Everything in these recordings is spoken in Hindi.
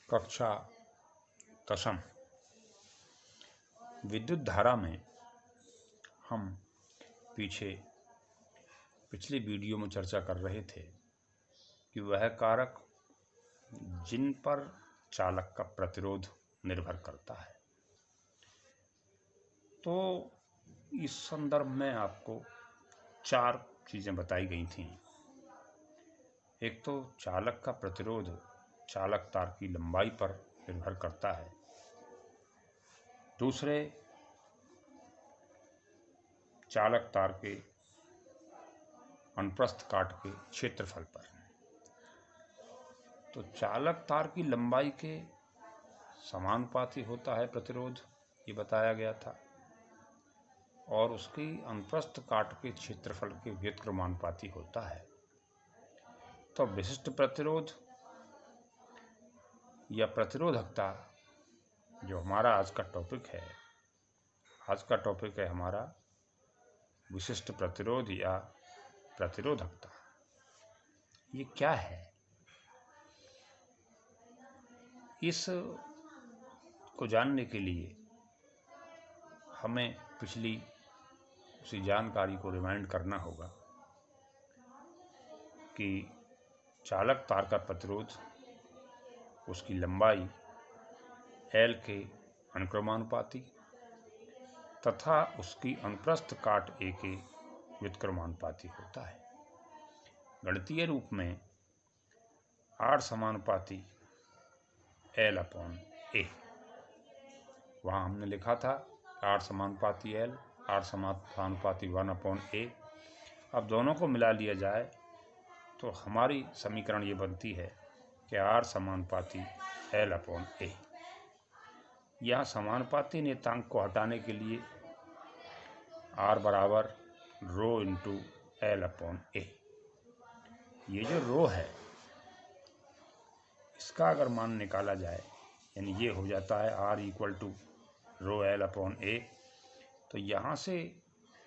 कक्षा 10 विद्युत धारा में हम पिछली वीडियो में चर्चा कर रहे थे कि वह कारक जिन पर चालक का प्रतिरोध निर्भर करता है। तो इस संदर्भ में आपको 4 चीज़ें बताई गई थीं। एक तो चालक का प्रतिरोध चालक तार की लंबाई पर निर्भर करता है। दूसरे, चालक तार के अनुप्रस्थ काट के क्षेत्रफल पर। तो चालक तार की लंबाई के समानुपाती होता है प्रतिरोध, ये बताया गया था, और उसकी अनुप्रस्थ काट के क्षेत्रफल के व्युत्क्रमानुपाती होता है। तो विशिष्ट प्रतिरोध या प्रतिरोधकता जो हमारा आज का टॉपिक है हमारा विशिष्ट प्रतिरोध या प्रतिरोधकता। ये क्या है? इस को जानने के लिए हमें पिछली उसी जानकारी को रिमाइंड करना होगा कि चालक तार का प्रतिरोध उसकी लंबाई L के अनुक्रमानुपाती तथा उसकी अनुप्रस्थ काट A के व्युत्क्रमानुपाती होता है। गणितीय रूप में R समानुपाती L/A, वहाँ हमने लिखा था R समानुपाती L, R समानुपाती 1/A। अब दोनों को मिला लिया जाए तो हमारी समीकरण ये बनती है कि R समानुपाती L/A। यहाँ समानुपाती नियतांक को हटाने के लिए R बराबर रो इंटू L/A। ये जो रो है इसका अगर मान निकाला जाए, यानी ये हो जाता है R equal to row L/A, तो यहाँ से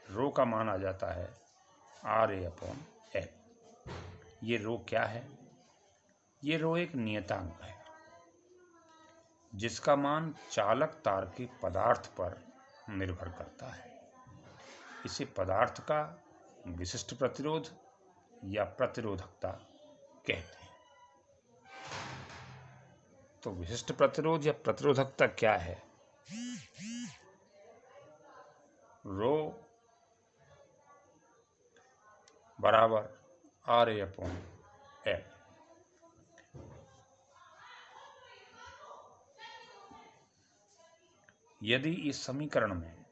रो का मान आ जाता है RA/L। ये रो क्या है? ये रो एक नियतांक है जिसका मान चालक तार के पदार्थ पर निर्भर करता है। इसे पदार्थ का विशिष्ट प्रतिरोध या प्रतिरोधकता कहते हैं। तो विशिष्ट प्रतिरोध या प्रतिरोधकता क्या है? रो बराबर RA/L। यदि इस समीकरण में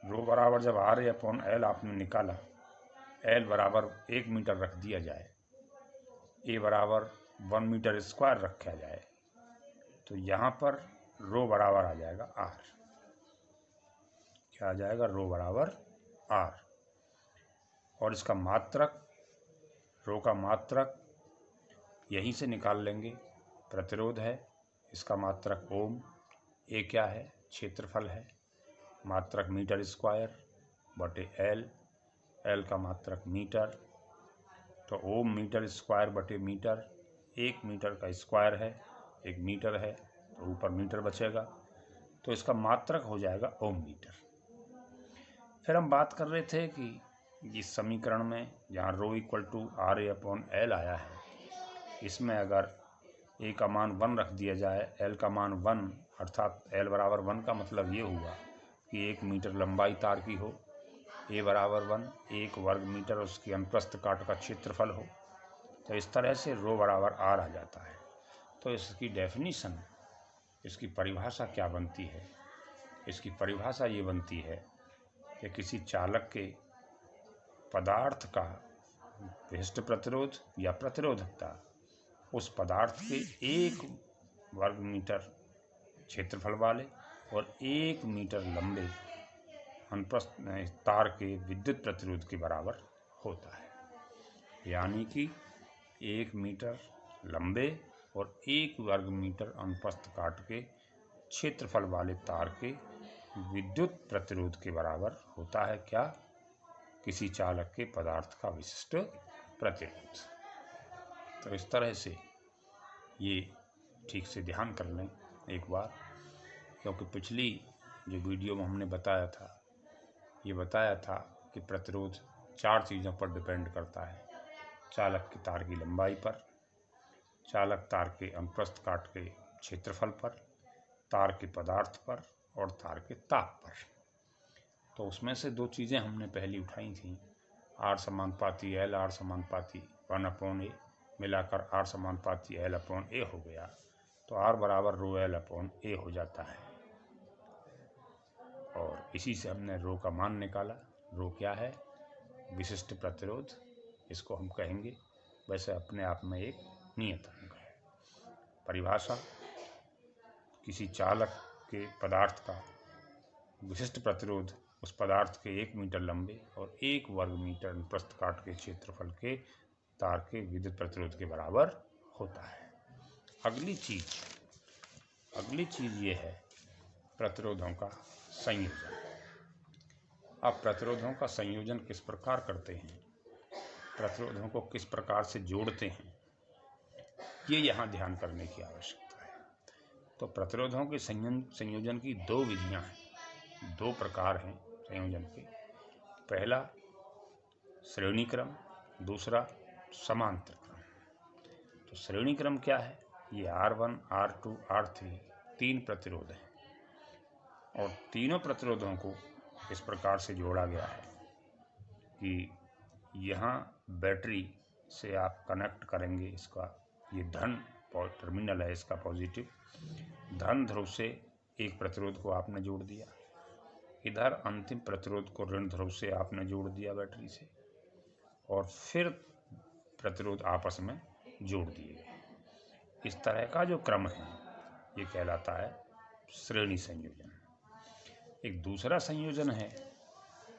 रो बराबर जब RA/L आपने निकाला, L बराबर 1 मीटर रख दिया जाए, A बराबर 1 मीटर स्क्वायर रखा जाए, तो यहाँ पर रो बराबर आ जाएगा R। क्या आ जाएगा? रो बराबर R। और इसका मात्रक, रो का मात्रक यहीं से निकाल लेंगे। प्रतिरोध है, इसका मात्रक ओम। A क्या है? क्षेत्रफल है। मात्रक मीटर स्क्वायर बटे L। L का मात्रक मीटर, तो ओम मीटर स्क्वायर बटे मीटर। 1 मीटर का स्क्वायर है, 1 मीटर है, तो ऊपर मीटर बचेगा, तो इसका मात्रक हो जाएगा ओम मीटर। फिर हम बात कर रहे थे कि इस समीकरण में जहाँ रो इक्वल टू RA/L आया है, इसमें अगर A का मान 1 रख दिया जाए, L का मान 1, अर्थात L बराबर 1 का मतलब ये हुआ कि 1 मीटर लंबाई तार की हो, A बराबर 1, 1 वर्ग मीटर उसकी अनुप्रस्थ काट का क्षेत्रफल हो, तो इस तरह से रो बराबर R आ जाता है। तो इसकी डेफिनीशन, इसकी परिभाषा क्या बनती है? इसकी परिभाषा ये बनती है कि किसी चालक के पदार्थ का विशिष्ट प्रतिरोध या प्रतिरोधकता उस पदार्थ के 1 वर्ग मीटर क्षेत्रफल वाले और 1 मीटर लंबे अनुप्रस्थ तार के विद्युत प्रतिरोध के बराबर होता है। यानी कि 1 मीटर लंबे और 1 वर्ग मीटर अनुप्रस्थ काट के क्षेत्रफल वाले तार के विद्युत प्रतिरोध के बराबर होता है क्या? किसी चालक के पदार्थ का विशिष्ट प्रतिरोध। तो इस तरह से ये ठीक से ध्यान कर लें एक बार, क्योंकि पिछली जो वीडियो में हमने बताया था, ये बताया था कि प्रतिरोध 4 चीज़ों पर डिपेंड करता है। चालक की तार की लंबाई पर, चालक तार के अनुप्रस्थ काट के क्षेत्रफल पर, तार के पदार्थ पर और तार के ताप पर। तो उसमें से 2 चीज़ें हमने पहली उठाई थी, R समानुपाती L, R समानुपाती 1/A, मिलाकर R समानुपाती L/A हो गया। तो R बराबर ρL/A हो जाता है। और इसी से हमने रो का मान निकाला। रो क्या है? विशिष्ट प्रतिरोध, इसको हम कहेंगे। वैसे अपने आप में एक नियत अंक है। परिभाषा: किसी चालक के पदार्थ का विशिष्ट प्रतिरोध उस पदार्थ के 1 मीटर लंबे और 1 वर्ग मीटर अनुप्रस्थ काट के क्षेत्रफल के तार के विद्युत प्रतिरोध के बराबर होता है। अगली चीज ये है प्रतिरोधों का संयोजन। अब प्रतिरोधों का संयोजन किस प्रकार करते हैं, प्रतिरोधों को किस प्रकार से जोड़ते हैं, ये यहाँ ध्यान करने की आवश्यकता है। तो प्रतिरोधों के संयोजन की 2 विधियाँ हैं, 2 प्रकार हैं संयोजन के। पहला श्रेणी क्रम, दूसरा समांतर क्रम। तो श्रेणी क्रम क्या है? ये R1, R2, R3 3 प्रतिरोध हैं और तीनों प्रतिरोधों को इस प्रकार से जोड़ा गया है कि यहाँ बैटरी से आप कनेक्ट करेंगे इसका, ये धन टर्मिनल है इसका पॉजिटिव, धन ध्रुव से एक प्रतिरोध को आपने जोड़ दिया, इधर अंतिम प्रतिरोध को ऋण ध्रुव से आपने जोड़ दिया बैटरी से, और फिर प्रतिरोध आपस में जोड़ दिए गए। इस तरह का जो क्रम है ये कहलाता है श्रेणी संयोजन। एक दूसरा संयोजन है,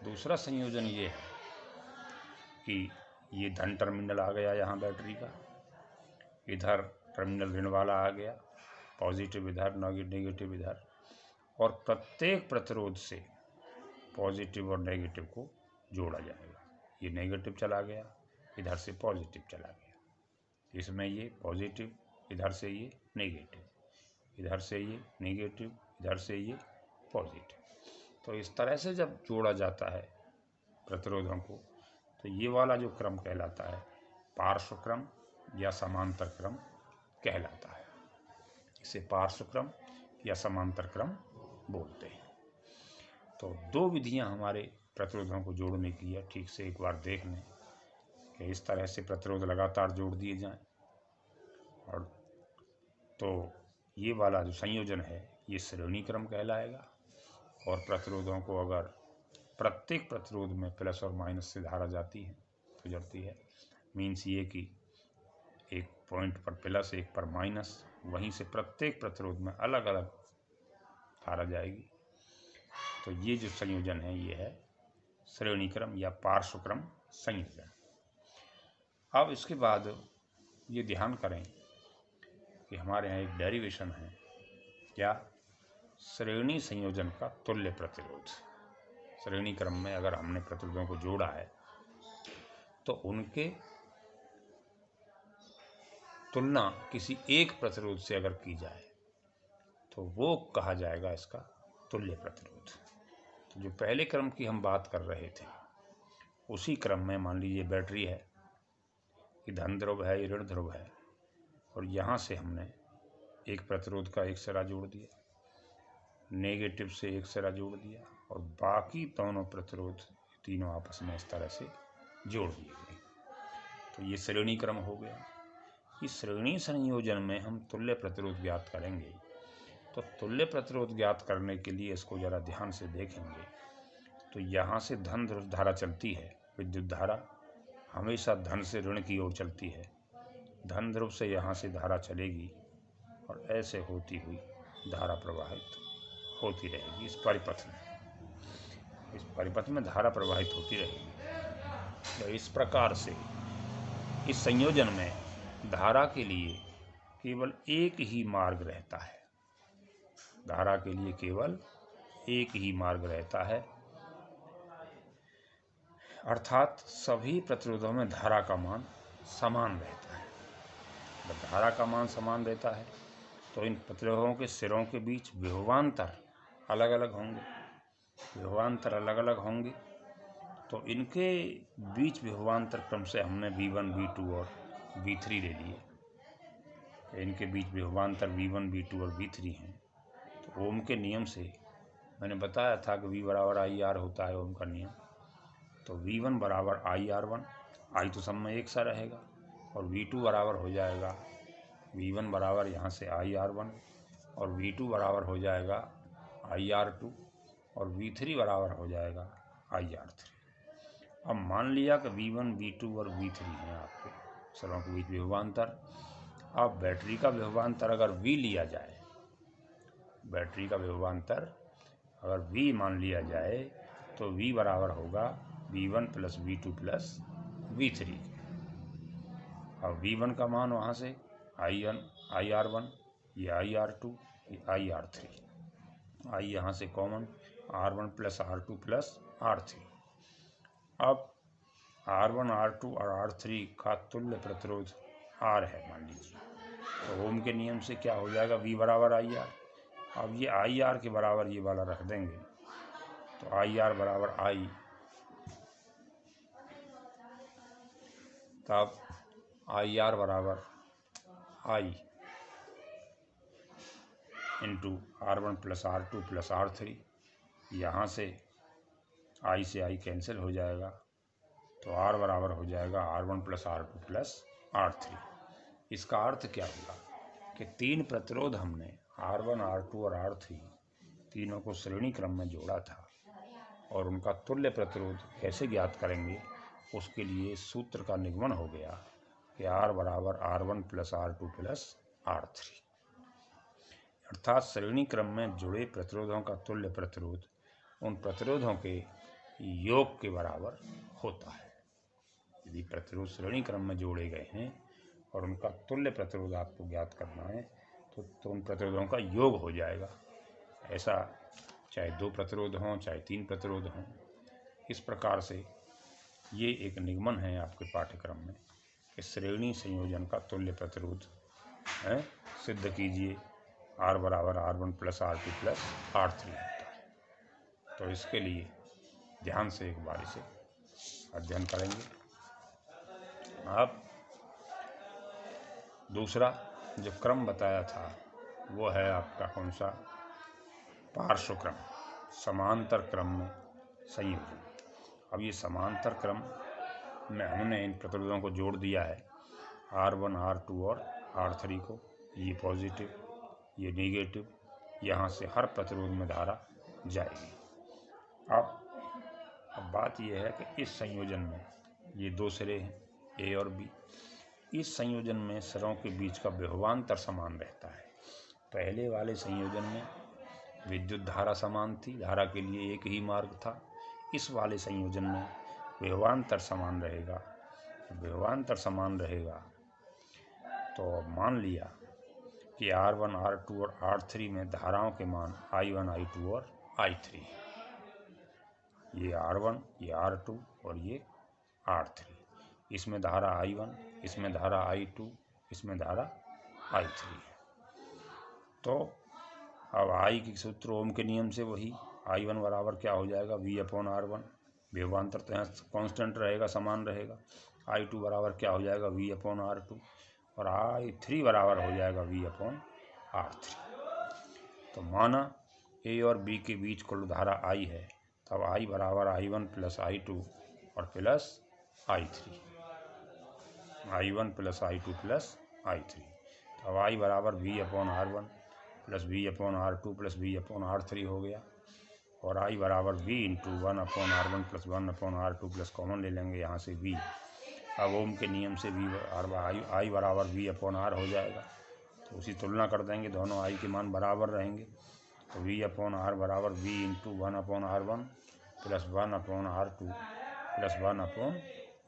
दूसरा संयोजन ये है कि ये धन टर्मिनल आ गया यहाँ बैटरी का, इधर टर्मिनल ऋण वाला आ गया, पॉजिटिव इधर, नेगेटिव इधर, और प्रत्येक प्रतिरोध से पॉजिटिव और नेगेटिव को जोड़ा जाएगा। ये नेगेटिव चला गया, इधर से पॉजिटिव चला गया, इसमें ये पॉजिटिव, इधर से ये नेगेटिव, इधर से ये नेगेटिव, इधर से ये पॉजिटिव। तो इस तरह से जब जोड़ा जाता है प्रतिरोधों को, तो ये वाला जो क्रम कहलाता है पार्श्व क्रम या समांतर क्रम कहलाता है। इसे पार्श्व क्रम या समांतर क्रम बोलते हैं। तो 2 विधियां हमारे प्रतिरोधों को जोड़ने की है। ठीक से एक बार देख लें कि इस तरह से प्रतिरोध लगातार जोड़ दिए जाएं, और तो ये वाला जो संयोजन है ये श्रेणी क्रम कहलाएगा। और प्रतिरोधों को अगर प्रत्येक प्रतिरोध में प्लस और माइनस से धारा जाती है, गुजरती है, मीन्स ये कि एक पॉइंट पर प्लस, एक पर माइनस, वहीं से प्रत्येक प्रतिरोध में अलग अलग धारा जाएगी। तो ये जो संयोजन है ये है श्रेणी क्रम या पार्श्व क्रम संयोजन। अब इसके बाद ये ध्यान करें कि हमारे यहाँ एक डेरिवेशन है, क्या? श्रेणी संयोजन का तुल्य प्रतिरोध। श्रेणी क्रम में अगर हमने प्रतिरोधों को जोड़ा है तो उनके तुलना किसी एक प्रतिरोध से अगर की जाए तो वो कहा जाएगा इसका तुल्य प्रतिरोध। तो जो पहले क्रम की हम बात कर रहे थे उसी क्रम में मान लीजिए बैटरी है, ये धन ध्रुव है, ये ऋण ध्रुव है, और यहाँ से हमने एक प्रतिरोध का एक सिरा जोड़ दिया, नेगेटिव से एक सिरा जोड़ दिया, और बाकी दोनों प्रतिरोध तीनों आपस में इस तरह से जोड़ दिए गए। तो ये श्रेणी क्रम हो गया। इस श्रेणी संयोजन में हम तुल्य प्रतिरोध ज्ञात करेंगे। तो तुल्य प्रतिरोध ज्ञात करने के लिए इसको ज़रा ध्यान से देखेंगे तो यहाँ से धन ध्रुव धारा चलती है, विद्युत धारा हमेशा धन से ऋण की ओर चलती है, धन ध्रुव से यहाँ से धारा चलेगी और ऐसे होती हुई धारा प्रवाहित होती रहेगी। इस परिपथ में धारा प्रवाहित होती रहेगी। तो इस प्रकार से इस संयोजन में धारा के लिए केवल एक ही मार्ग रहता है, धारा के लिए केवल एक ही मार्ग रहता है, अर्थात सभी प्रतिरोधों में धारा का मान समान रहता है। जब धारा का मान समान रहता है तो इन प्रतिरोधों के सिरों के बीच विभवांतर अलग अलग होंगे, विभवांतर अलग अलग होंगे। तो इनके बीच विभवांतर क्रम से हमने V1, V2 और V3 ले लिए। इनके बीच विभवांतर V1, V2 और V3 हैं। तो ओम के नियम से मैंने बताया था कि V बराबर IR होता है ओम का नियम। तो V1 बराबर IR1, I तो सब में एक सा रहेगा, और V2 बराबर हो जाएगा, V1 बराबर यहाँ से IR1 और V2 बराबर हो जाएगा IR2 और V3 बराबर हो जाएगा IR3। अब मान लिया कि V1, V2 और V3 हैं आपके सरों के बीच विभवांतर। अब बैटरी का विभवांतर अगर V लिया जाए, बैटरी का विभवांतर अगर V मान लिया जाए तो V बराबर होगा V1 plus V2 plus V3। अब V1 का मान वहाँ से IR1, ये IR2, ये IR3, I यहाँ से common R1 plus R2 plus R3। अब R1, R2 और R3 का तुल्य प्रतिरोध R है मान लीजिए। तो ओम के नियम से क्या हो जाएगा, V बराबर IR। अब ये IR के बराबर ये वाला रख देंगे, तो IR बराबर I, तब IR बराबर I into R1 plus R2 plus R3। यहाँ से I से I कैंसिल हो जाएगा, तो R बराबर हो जाएगा R1 plus R2 plus R3। इसका अर्थ क्या हुआ कि तीन प्रतिरोध हमने R1, R2 और R3 तीनों को श्रेणी क्रम में जोड़ा था, और उनका तुल्य प्रतिरोध कैसे ज्ञात करेंगे उसके लिए सूत्र का निगमन हो गया कि R बराबर R1 plus R2 plus R3। अर्थात श्रेणी क्रम में जुड़े प्रतिरोधों का तुल्य प्रतिरोध उन प्रतिरोधों के योग के बराबर होता है। यदि प्रतिरोध श्रेणी क्रम में जोड़े गए हैं और उनका तुल्य प्रतिरोध आपको ज्ञात करना है तो उन प्रतिरोधों का योग हो जाएगा। ऐसा चाहे दो प्रतिरोध हों चाहे तीन प्रतिरोध हों। इस प्रकार से ये एक निगमन है आपके पाठ्यक्रम में कि श्रेणी संयोजन का तुल्य प्रतिरोध है सिद्ध कीजिए, R बराबर R1 plus R2 plus R3 होता है। तो इसके लिए ध्यान से एक बार इसे अध्ययन करेंगे। अब दूसरा जो क्रम बताया था वो है आपका कौन सा, पार्श्व क्रम, समांतर क्रम में संयोजन। अब ये समांतर क्रम में हमने इन प्रतिरोधों को जोड़ दिया है, R1, R2 और R3 को। ये पॉजिटिव, ये नेगेटिव, यहाँ से हर प्रतिरोध में धारा जाएगी। अब बात यह है कि इस संयोजन में ये दो सिरे हैं A और B। इस संयोजन में सिरों के बीच का विभवांतर समान रहता है। पहले वाले संयोजन में विद्युत धारा समान थी, धारा के लिए एक ही मार्ग था। इस वाले संयोजन में विभवांतर समान रहेगा। विभवांतर समान रहेगा तो मान लिया कि R1, R2 और R3 में धाराओं के मान I1, I2 और I3। ये R1, ये R2 और ये R3। इसमें धारा I1, इसमें धारा I2, इसमें धारा I3 है। तो अब I के सूत्र ओम के नियम से वही I1 बराबर क्या हो जाएगा, V अपॉन R1। विभवांतर तो यहाँ कांस्टेंट रहेगा, समान रहेगा। I2 बराबर क्या हो जाएगा, V अपॉन R2, और I3 बराबर हो जाएगा V अपॉन R3। तो माना A और B के बीच कुल धारा I है, तब I बराबर I1 प्लस I2 और plus I3, I1 plus I2 plus I3। तब I बराबर V upon R1 plus V upon R2 plus V upon R3 हो गया, और I बराबर V into 1 upon R1 plus 1 upon R2 plus common ले लेंगे यहाँ से V। अब ओम के नियम से I बराबर V अपॉन R हो जाएगा, तो उसी तुलना कर देंगे, दोनों I के मान बराबर रहेंगे। तो V अपॉन R बराबर V into 1 upon R1 plus 1 upon R2 plus 1 upon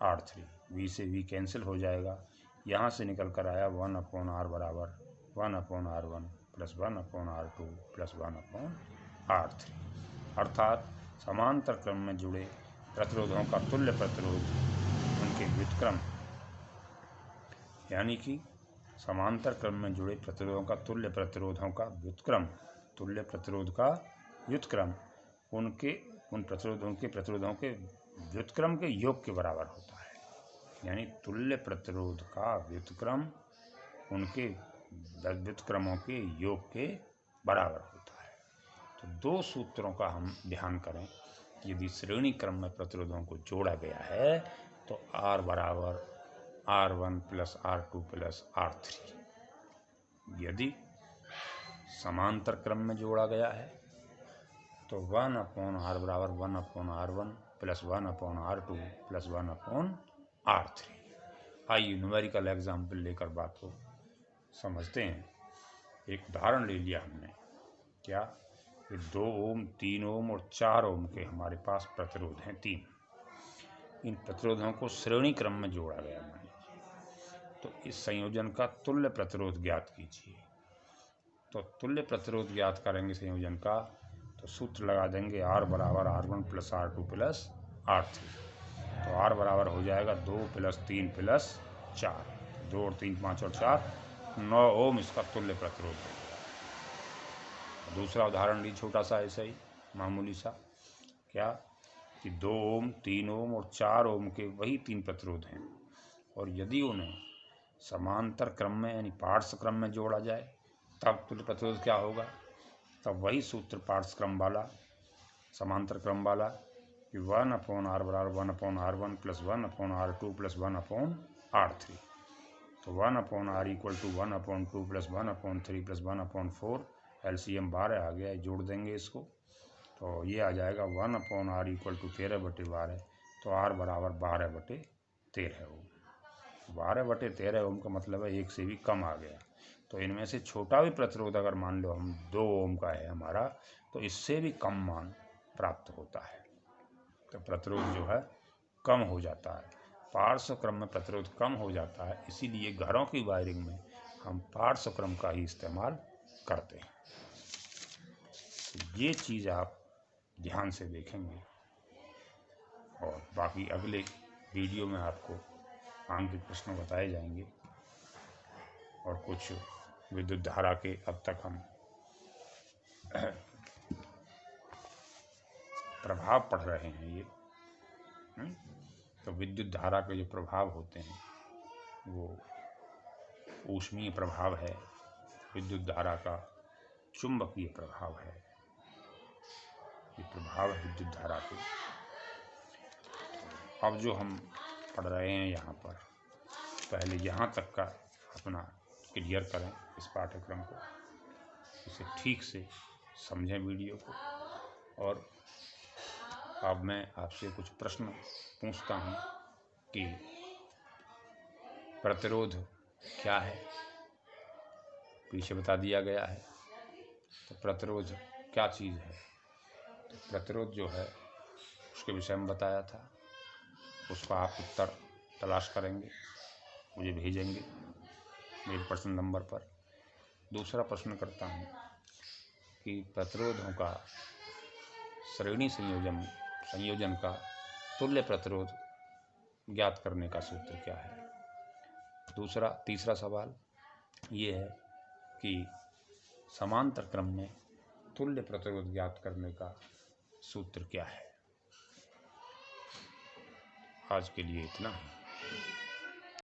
R3। V से V कैंसिल हो जाएगा, यहाँ से निकल कर आया 1 अपॉन R बराबर 1 upon R1 plus 1 upon R2 plus 1 upon R3। अर्थात समांतर क्रम में जुड़े प्रतिरोधों का तुल्य प्रतिरोध उनके व्युत्क्रम यानी कि समांतर क्रम में जुड़े प्रतिरोधों का तुल्य प्रतिरोधों का व्युत्क्रम, तुल्य प्रतिरोध का व्युत्क्रम उन प्रतिरोधों के व्युत्क्रम के योग के बराबर होता है। यानी तुल्य प्रतिरोध का व्युत्क्रम उनके व्युत्क्रमों के योग के बराबर होता है। तो दो सूत्रों का हम ध्यान करें। यदि श्रेणी क्रम में प्रतिरोधों को जोड़ा गया है तो R बराबर R1 plus R2 plus R3। यदि समांतर क्रम में जोड़ा गया है तो 1/R बराबर 1/R1 plus 1/R2 plus 1/R3। आइए न्यूमेरिकल एग्जाम्पल लेकर बात को समझते हैं। एक उदाहरण ले लिया हमने, क्या 2 ओम 3 ओम और 4 ओम के हमारे पास प्रतिरोध हैं 3। इन प्रतिरोधों को श्रेणी क्रम में जोड़ा गया है। तो इस संयोजन का तुल्य प्रतिरोध ज्ञात कीजिए। तो तुल्य प्रतिरोध ज्ञात करेंगे संयोजन का, तो सूत्र लगा देंगे R बराबर R1 plus R2 plus R3। तो R बराबर हो जाएगा 2 प्लस 3 प्लस 4, 2 और 3 5 और 4 9 ओम इसका तुल्य प्रतिरोध है। दूसरा उदाहरण ली छोटा सा ऐसा ही मामूली सा, क्या कि 2 ओम 3 ओम और 4 ओम के वही 3 प्रतिरोध हैं और यदि उन्हें समांतर क्रम में यानी पार्श्व क्रम में जोड़ा जाए तब तुल्य प्रतिरोध क्या होगा। तब वही सूत्र पार्श्व क्रम वाला समांतर क्रम वाला कि 1/R बराबर 1/R1 plus 1/R2 plus 1/R3। तो 1/R equal to 1/2 plus 1/3 plus 1/4, LCM 12 आ गया, जोड़ देंगे इसको तो ये आ जाएगा 1/R इक्वल टू 13/12। तो R बराबर 12/13 ओम। 12/13 ओम का मतलब है 1 से भी कम आ गया। तो इनमें से छोटा भी प्रतिरोध अगर मान लो हम 2 ओम का है हमारा, तो इससे भी कम मान प्राप्त होता है। तो प्रतिरोध जो है कम हो जाता है, पार्श्व क्रम में प्रतिरोध कम हो जाता है। इसीलिए घरों की वायरिंग में हम पार्श्व क्रम का ही इस्तेमाल करते हैं। ये चीज़ आप ध्यान से देखेंगे और बाकी अगले वीडियो में आपको आंकिक प्रश्न बताए जाएंगे और कुछ विद्युत धारा के अब तक हम प्रभाव पढ़ रहे हैं ये। तो विद्युत धारा के जो प्रभाव होते हैं वो ऊष्मीय प्रभाव है, विद्युत धारा का चुंबकीय प्रभाव है, ये प्रभाव है विद्युत धारा के। तो अब जो हम पढ़ रहे हैं यहाँ पर, पहले यहाँ तक का अपना क्लियर करें इस पाठ्यक्रम को, इसे ठीक से समझें वीडियो को। और अब मैं आपसे कुछ प्रश्न पूछता हूँ कि प्रतिरोध क्या है, पीछे बता दिया गया है। तो प्रतिरोध क्या चीज़ है, तो प्रतिरोध जो है उसके विषय में बताया था, उसका आप उत्तर तलाश करेंगे, मुझे भेजेंगे मेरे पर्सनल नंबर पर। दूसरा प्रश्न करता हूँ कि प्रतिरोधों का श्रेणी संयोजन का तुल्य प्रतिरोध ज्ञात करने का सूत्र क्या है। तीसरा सवाल ये है कि समांतर क्रम में तुल्य प्रतिरोध ज्ञात करने का सूत्र क्या है। आज के लिए इतना ही।